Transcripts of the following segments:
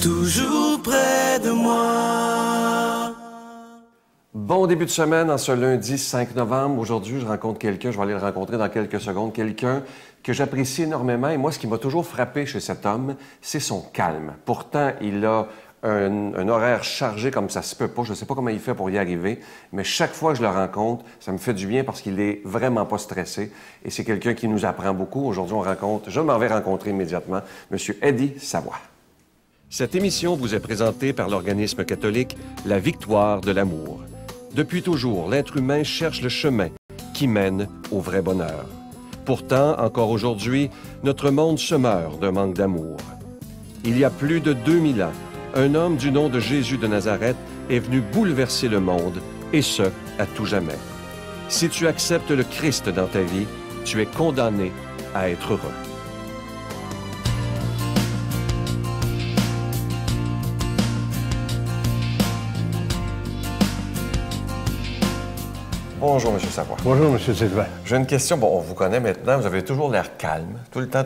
toujours près de moi. Bon début de semaine en ce lundi 5 novembre. Aujourd'hui, je rencontre quelqu'un, je vais aller le rencontrer dans quelques secondes, quelqu'un que j'apprécie énormément. Et moi, ce qui m'a toujours frappé chez cet homme, c'est son calme. Pourtant, il a un horaire chargé comme ça se peut pas. Je ne sais pas comment il fait pour y arriver, mais chaque fois que je le rencontre, ça me fait du bien parce qu'il est vraiment pas stressé. Et c'est quelqu'un qui nous apprend beaucoup. Aujourd'hui, je m'en vais rencontrer immédiatement M. Eddie Savoie. Cette émission vous est présentée par l'organisme catholique La Victoire de l'amour. Depuis toujours, l'être humain cherche le chemin qui mène au vrai bonheur. Pourtant, encore aujourd'hui, notre monde se meurt d'un manque d'amour. Il y a plus de 2000 ans, un homme du nom de Jésus de Nazareth est venu bouleverser le monde, et ce, à tout jamais. Si tu acceptes le Christ dans ta vie, tu es condamné à être heureux. Bonjour, M. Savoie. Bonjour, M. Sylvain. J'ai une question. Bon, on vous connaît maintenant. Vous avez toujours l'air calme, tout le temps.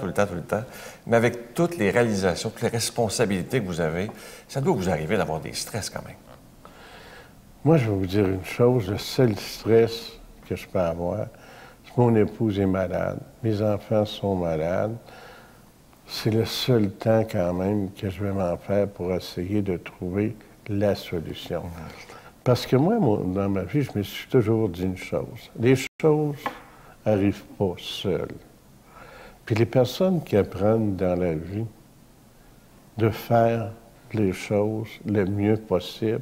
Mais avec toutes les réalisations, toutes les responsabilités que vous avez, ça doit vous arriver d'avoir des stress quand même. Moi, je vais vous dire une chose. Le seul stress que je peux avoir, c'est que mon épouse est malade. Mes enfants sont malades. C'est le seul temps quand même que je vais m'en faire pour essayer de trouver la solution. Parce que moi, dans ma vie, je me suis toujours dit une chose. Les choses n'arrivent pas seules. Puis les personnes qui apprennent dans la vie de faire les choses le mieux possible,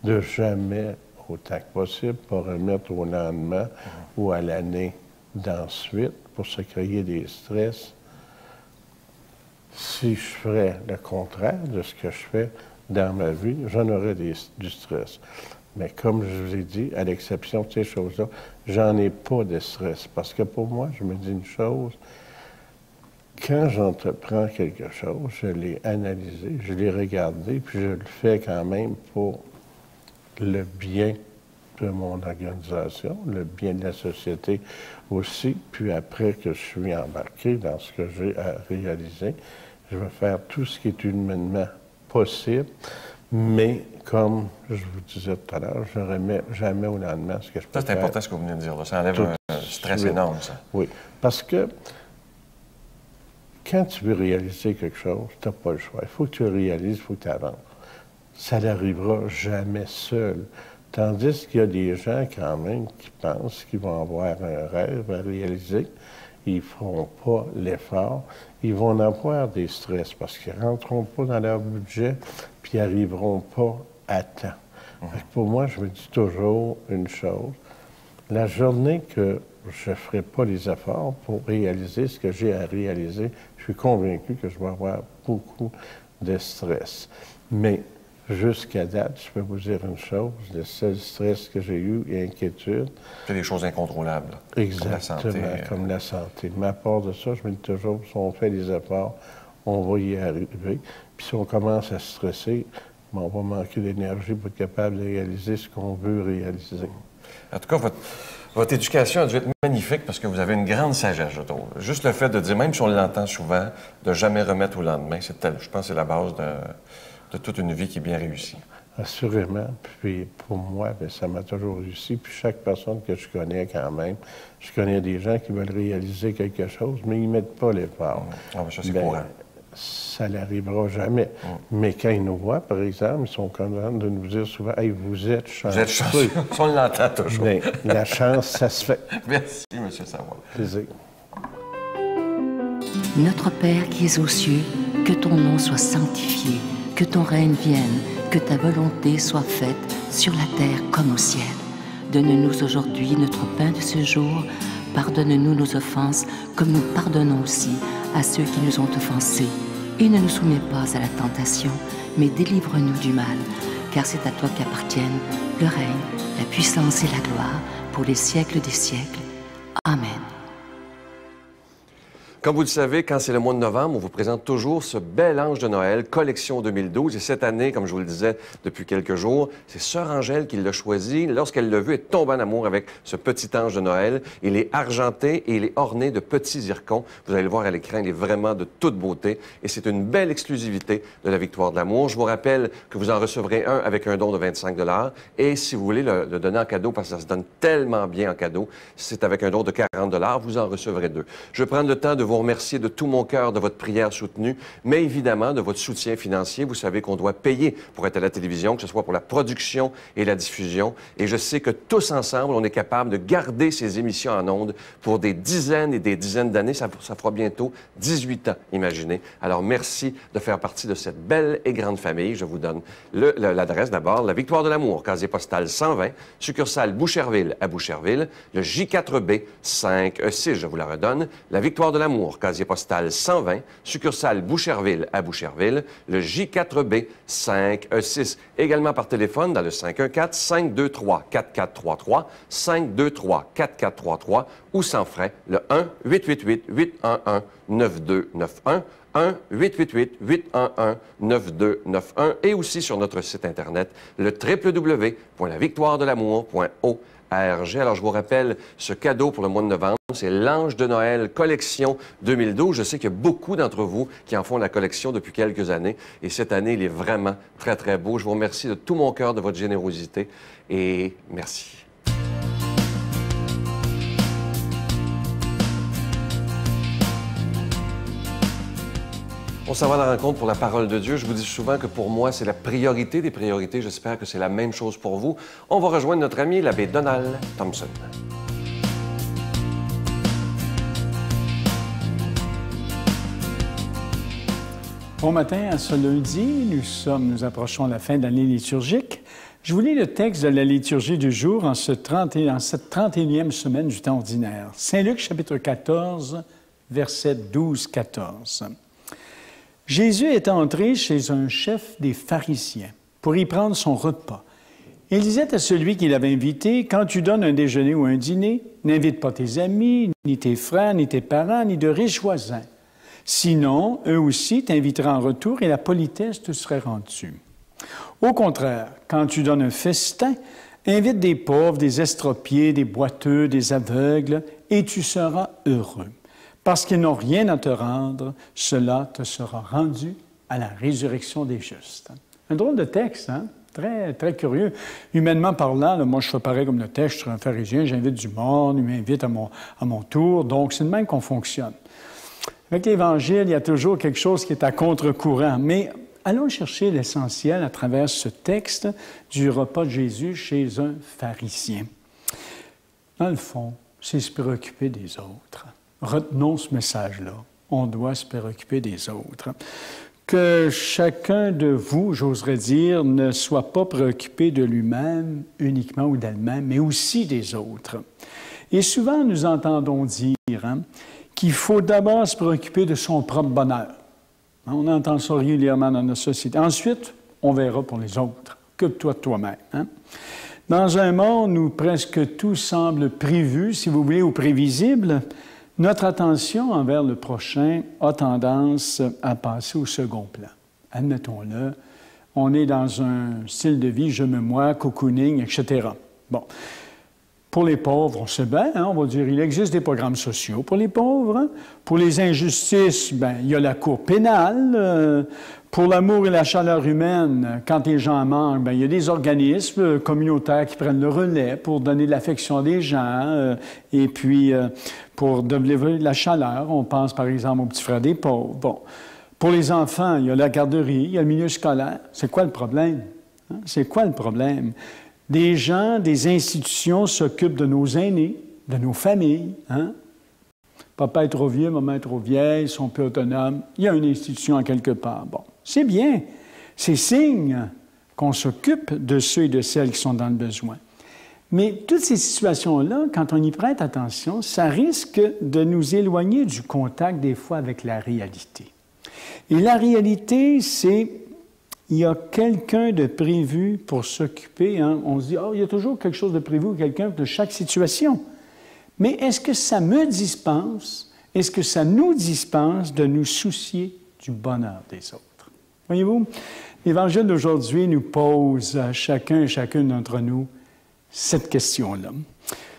de jamais, autant que possible, pas remettre au lendemain ou à l'année d'ensuite pour se créer des stress. Si je ferais le contraire de ce que je fais dans ma vie, j'en aurais du stress. Mais comme je vous ai dit, à l'exception de ces choses-là, j'en ai pas de stress. Parce que pour moi, je me dis une chose, quand j'entreprends quelque chose, je l'ai analysé, je l'ai regardé, puis je le fais quand même pour le bien de mon organisation, le bien de la société aussi. Puis après que je suis embarqué dans ce que j'ai à réaliser, je vais faire tout ce qui est humainement possible. Mais, comme je vous disais tout à l'heure, je ne remets jamais au lendemain ce que je peux faire. Ça, c'est important ce que vous venez de dire. Là. Ça enlève un stress énorme, ça. Oui, parce que quand tu veux réaliser quelque chose, tu n'as pas le choix. Il faut que tu le réalises, il faut que tu avances. Ça n'arrivera jamais seul. Tandis qu'il y a des gens, quand même, qui pensent qu'ils vont avoir un rêve à réaliser. Ils ne feront pas l'effort. Ils vont en avoir des stress parce qu'ils ne rentreront pas dans leur budget puis ils n'arriveront pas à temps. Pour moi, je me dis toujours une chose. La journée que je ne ferai pas les efforts pour réaliser ce que j'ai à réaliser, je suis convaincu que je vais avoir beaucoup de stress. Mais jusqu'à date, je peux vous dire une chose, le seul stress que j'ai eu et inquiétude... C'est des choses incontrôlables. Exactement, comme la santé. Mais à part de ça, je me dis toujours, si on fait des efforts, on va y arriver. Puis si on commence à stresser, on va manquer d'énergie pour être capable de réaliser ce qu'on veut réaliser. En tout cas, votre éducation a dû être magnifique parce que vous avez une grande sagesse, je trouve. Juste le fait de dire, même si on l'entend souvent, de jamais remettre au lendemain, je pense que c'est la base de toute une vie qui est bien réussie. Assurément. Puis pour moi, bien, ça m'a toujours réussi. Puis chaque personne que je connais quand même, je connais des gens qui veulent réaliser quelque chose, mais ils ne mettent pas l'effort. Ah, mais ça, c'est courant. Ça n'arrivera jamais. Mais quand ils nous voient, par exemple, ils sont contents de nous dire souvent « Hey, vous êtes chanceux ». Vous êtes chanceux. On l'entend toujours. Mais la chance, ça se fait. Merci, M. Savoie. Plaisir. Notre Père qui es aux cieux, que ton nom soit sanctifié, que ton règne vienne, que ta volonté soit faite sur la terre comme au ciel. Donne-nous aujourd'hui notre pain de ce jour. Pardonne-nous nos offenses, comme nous pardonnons aussi à ceux qui nous ont offensés. Et ne nous soumets pas à la tentation, mais délivre-nous du mal, car c'est à toi qu'appartiennent le règne, la puissance et la gloire, pour les siècles des siècles. Amen. Comme vous le savez, quand c'est le mois de novembre, on vous présente toujours ce bel ange de Noël, collection 2012. Et cette année, comme je vous le disais depuis quelques jours, c'est Sœur Angèle qui l'a choisi. Lorsqu'elle l'a vu, elle tombe en amour avec ce petit ange de Noël. Il est argenté et il est orné de petits zircons. Vous allez le voir à l'écran, il est vraiment de toute beauté. Et c'est une belle exclusivité de la Victoire de l'amour. Je vous rappelle que vous en recevrez un avec un don de 25 $. Et si vous voulez le donner en cadeau, parce que ça se donne tellement bien en cadeau, c'est avec un don de 40 $, vous en recevrez 2. Je vais prendre le temps de vous remercier de tout mon cœur de votre prière soutenue, mais évidemment de votre soutien financier. Vous savez qu'on doit payer pour être à la télévision, que ce soit pour la production et la diffusion. Et je sais que tous ensemble, on est capable de garder ces émissions en ondes pour des dizaines et des dizaines d'années. Ça fera bientôt 18 ans, imaginez. Alors, merci de faire partie de cette belle et grande famille. Je vous donne l'adresse d'abord. La Victoire de l'amour, casier postal 120, succursale Boucherville à Boucherville. Le J4B 5E6, je vous la redonne. La Victoire de l'amour, casier postal 120, succursale Boucherville à Boucherville, le J4B 5E6. Également par téléphone dans le 514-523-4433, 523-4433 ou sans frais, le 1-888-811-9291, 1-888-811-9291 et aussi sur notre site Internet, le www.lavictoiredelamour.org. Alors, je vous rappelle, ce cadeau pour le mois de novembre, c'est l'Ange de Noël collection 2012. Je sais qu'il y a beaucoup d'entre vous qui en font la collection depuis quelques années. Et cette année, il est vraiment très, très beau. Je vous remercie de tout mon cœur de votre générosité et merci. On s'en va à la rencontre pour la parole de Dieu. Je vous dis souvent que pour moi, c'est la priorité des priorités. J'espère que c'est la même chose pour vous. On va rejoindre notre ami, l'abbé Donald Thompson. Bon matin, à ce lundi, nous approchons la fin de l'année liturgique. Je vous lis le texte de la liturgie du jour en cette 31e semaine du temps ordinaire. Saint-Luc, chapitre 14, versets 12-14. Jésus est entré chez un chef des pharisiens pour y prendre son repas. Il disait à celui qui l'avait invité, « Quand tu donnes un déjeuner ou un dîner, n'invite pas tes amis, ni tes frères, ni tes parents, ni de riches voisins. Sinon, eux aussi t'inviteront en retour et la politesse te serait rendue. Au contraire, quand tu donnes un festin, invite des pauvres, des estropiés, des boiteux, des aveugles, et tu seras heureux. Parce qu'ils n'ont rien à te rendre, cela te sera rendu à la résurrection des justes. » Un drôle de texte, hein? Très, très curieux. Humainement parlant, là, moi, je fais pareil comme le texte, je suis un pharisien, j'invite du monde, il m'invite à mon tour, donc c'est de même qu'on fonctionne. Avec l'Évangile, il y a toujours quelque chose qui est à contre-courant, mais allons chercher l'essentiel à travers ce texte du repas de Jésus chez un pharisien. Dans le fond, c'est se préoccuper des autres. Retenons ce message-là. On doit se préoccuper des autres. Que chacun de vous, j'oserais dire, ne soit pas préoccupé de lui-même uniquement ou d'elle-même, mais aussi des autres. Et souvent, nous entendons dire qu'il faut d'abord se préoccuper de son propre bonheur. On entend ça régulièrement dans notre société. Ensuite, on verra pour les autres. Occupe-toi de toi-même. Dans un monde où presque tout semble prévu, si vous voulez, ou prévisible, notre attention envers le prochain a tendance à passer au second plan. Admettons-le, on est dans un style de vie « je me moi »,« cocooning », etc. Bon. Pour les pauvres, on sait bien, on va dire, il existe des programmes sociaux pour les pauvres. Pour les injustices, il y a la cour pénale. Pour l'amour et la chaleur humaine, quand les gens manquent, il y a des organismes communautaires qui prennent le relais pour donner de l'affection à des gens. Et puis, pour développer la chaleur, on pense par exemple aux petits frères des pauvres. Bon. Pour les enfants, il y a la garderie, il y a le milieu scolaire. C'est quoi le problème? C'est quoi le problème? Des gens, des institutions s'occupent de nos aînés, de nos familles. Papa est trop vieux, maman est trop vieille, ils sont peu autonomes. Il y a une institution en quelque part. Bon, c'est bien. C'est signe qu'on s'occupe de ceux et de celles qui sont dans le besoin. Mais toutes ces situations-là, quand on y prête attention, ça risque de nous éloigner du contact des fois avec la réalité. Et la réalité, c'est il y a quelqu'un de prévu pour s'occuper. On se dit, il y a toujours quelque chose de prévu, quelqu'un de chaque situation. Mais est-ce que ça me dispense est-ce que ça nous dispense de nous soucier du bonheur des autres? Voyez-vous, l'Évangile d'aujourd'hui nous pose à chacun et chacune d'entre nous cette question-là.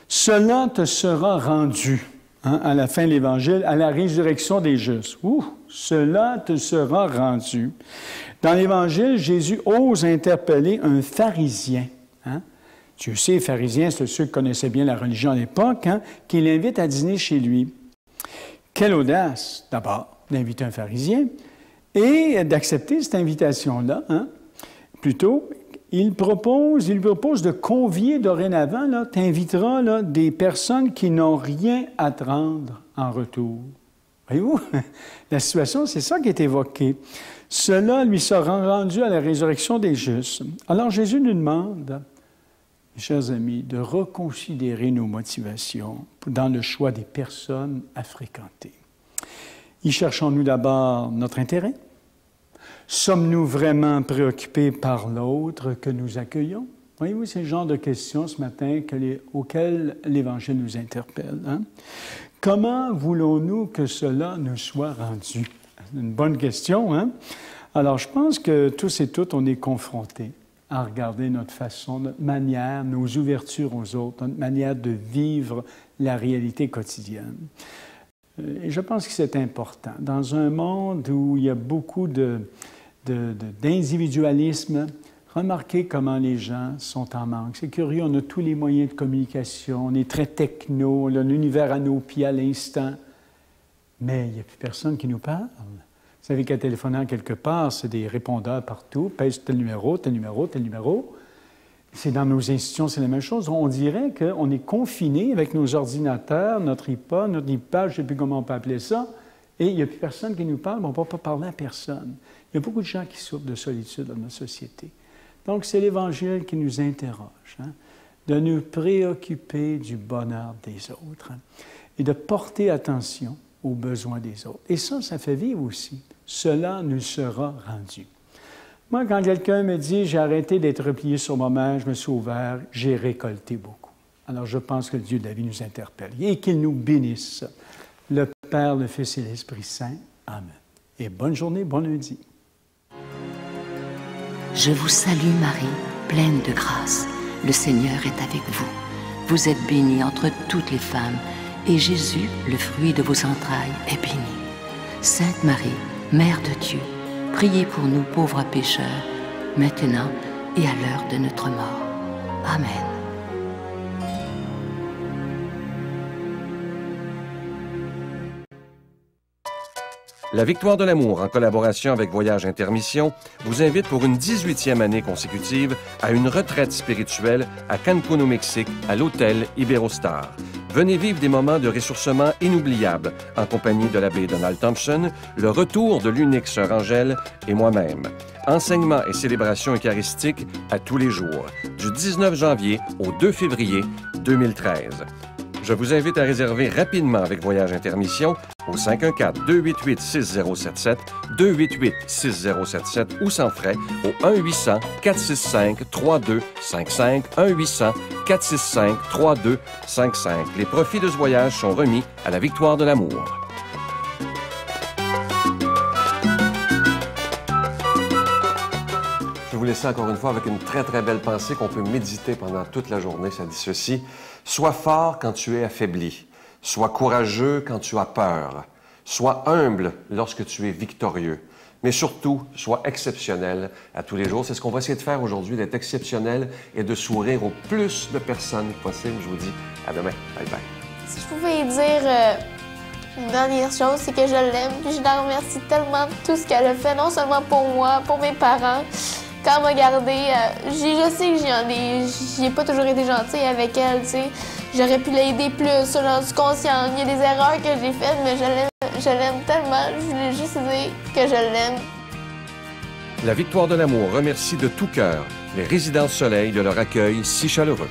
Cela te sera rendu, à la fin de l'Évangile, à la résurrection des justes. Cela te sera rendu. Dans l'Évangile, Jésus ose interpeller un pharisien. Tu sais, pharisien, c'est ceux qui connaissaient bien la religion à l'époque, qui l'invite à dîner chez lui. Quelle audace, d'abord, d'inviter un pharisien et d'accepter cette invitation-là. Plutôt, il lui propose de convier dorénavant, tu inviteras des personnes qui n'ont rien à te rendre en retour. Voyez-vous, la situation, c'est ça qui est évoqué. Cela lui sera rendu à la résurrection des justes. Alors Jésus nous demande, mes chers amis, de reconsidérer nos motivations dans le choix des personnes à fréquenter. Y cherchons-nous d'abord notre intérêt? Sommes-nous vraiment préoccupés par l'autre que nous accueillons? Voyez-vous, c'est le genre de questions ce matin auxquelles l'Évangile nous interpelle. Comment voulons-nous que cela nous soit rendu? C'est une bonne question, Alors, je pense que tous et toutes, on est confrontés à regarder notre façon, notre manière, nos ouvertures aux autres, notre manière de vivre la réalité quotidienne. Et je pense que c'est important. Dans un monde où il y a beaucoup d'individualisme, remarquez comment les gens sont en manque. C'est curieux, on a tous les moyens de communication, on est très techno, on a l'univers à nos pieds à l'instant, mais il n'y a plus personne qui nous parle. Vous savez qu'à téléphonant quelque part, c'est des répondeurs partout, pèse tel numéro, tel numéro, tel numéro. C'est dans nos institutions, c'est la même chose. On dirait qu'on est confiné avec nos ordinateurs, notre iPod, je ne sais plus comment on peut appeler ça, et il n'y a plus personne qui nous parle, mais on ne peut pas parler à personne. Il y a beaucoup de gens qui souffrent de solitude dans notre société. Donc, c'est l'Évangile qui nous interroge, de nous préoccuper du bonheur des autres et de porter attention aux besoins des autres. Et ça fait vivre aussi. Cela nous sera rendu. Moi, quand quelqu'un me dit « j'ai arrêté d'être replié sur moi-même, je me suis ouvert », j'ai récolté beaucoup. Alors, je pense que le Dieu de la vie nous interpelle et qu'il nous bénisse. Le Père, le Fils et l'Esprit Saint. Amen. Et bonne journée, bon lundi. Je vous salue Marie, pleine de grâce. Le Seigneur est avec vous. Vous êtes bénie entre toutes les femmes, et Jésus, le fruit de vos entrailles, est béni. Sainte Marie, Mère de Dieu, priez pour nous pauvres pécheurs, maintenant et à l'heure de notre mort. Amen. La Victoire de l'amour, en collaboration avec Voyage Intermission, vous invite pour une 18e année consécutive à une retraite spirituelle à Cancún au Mexique, à l'hôtel Iberostar. Venez vivre des moments de ressourcement inoubliables en compagnie de l'abbé Donald Thompson, le retour de l'unique sœur Angèle et moi-même. Enseignements et célébrations eucharistiques à tous les jours, du 19 janvier au 2 février 2013. Je vous invite à réserver rapidement avec Voyage Intermission au 514-288-6077, 288-6077 ou sans frais au 1-800-465-3255, 1-800-465-3255. Les profits de ce voyage sont remis à la Victoire de l'amour. Je vais vous laisser encore une fois avec une très, très belle pensée qu'on peut méditer pendant toute la journée. Ça dit ceci: « Sois fort quand tu es affaibli. Sois courageux quand tu as peur. Sois humble lorsque tu es victorieux. Mais surtout, sois exceptionnel à tous les jours. » C'est ce qu'on va essayer de faire aujourd'hui, d'être exceptionnel et de sourire au plus de personnes possible. Je vous dis à demain. Bye bye. Si je pouvais dire une dernière chose, c'est que je l'aime. Puis je la remercie tellement de tout ce qu'elle a fait, non seulement pour moi, pour mes parents. Quand elle m'a gardée, je sais que j'ai pas toujours été gentille avec elle, tu sais. J'aurais pu l'aider plus, j'en suis consciente. Il y a des erreurs que j'ai faites, mais je l'aime tellement. Je voulais juste dire que je l'aime. La Victoire de l'amour remercie de tout cœur les Résidences Soleil de leur accueil si chaleureux.